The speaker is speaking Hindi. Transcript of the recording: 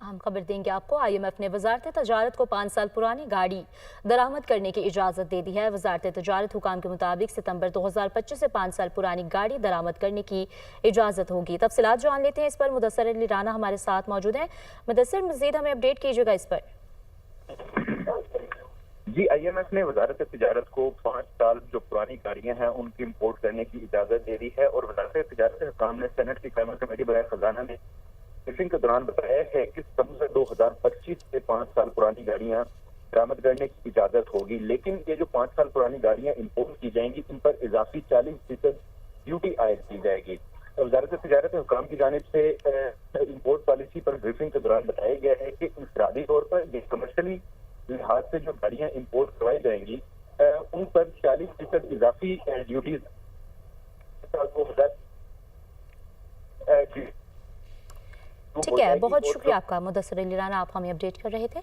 हम खबर देंगे आपको। IMF ने वजारत तजारत को 5 साल पुरानी गाड़ी दरामद करने की इजाज़त दे दी है। वजारत तजारत हुकाम के मुताबिक सितंबर 2025 से 5 साल पुरानी गाड़ी दरामद करने की इजाज़त होगी। तफसीलात जान लेते हैं इस पर। मुदस्सर अली राना हमारे साथ मौजूद हैं। मुदस्सर, मज़ीद हमें अपडेट कीजिएगा इस पर। जी, IMF ने वजारत तजारत को 5 साल जो पुरानी गाड़ियां हैं उनकी इम्पोर्ट करने की इजाजत दे दी है और वजारत तजारत हुकाम ने सेनेट की कायमा कमेटी बगैर खजाना में ब्रीफिंग के दौरान बताया है कि सितंबर 2025 से 5 साल पुरानी गाड़ियां बरामद करने की इजाजत होगी, लेकिन ये जो 5 साल पुरानी गाड़ियां इम्पोर्ट की जाएंगी इन पर इजाफी 40% ड्यूटी आयद की जाएगी। वजारत तजारत हुकाम की जानिब से इम्पोर्ट पॉलिसी पर ब्रीफिंग के दौरान बताया गया है कि इंफरादी तौर पर ये कमर्शली लिहाज से जो गाड़ियां इम्पोर्ट करवाई जाएंगी उन पर 40% इजाफी ड्यूटीज ठीक है, बहुत शुक्रिया आपका मुदस्सर अली राना, आप हमें अपडेट कर रहे थे।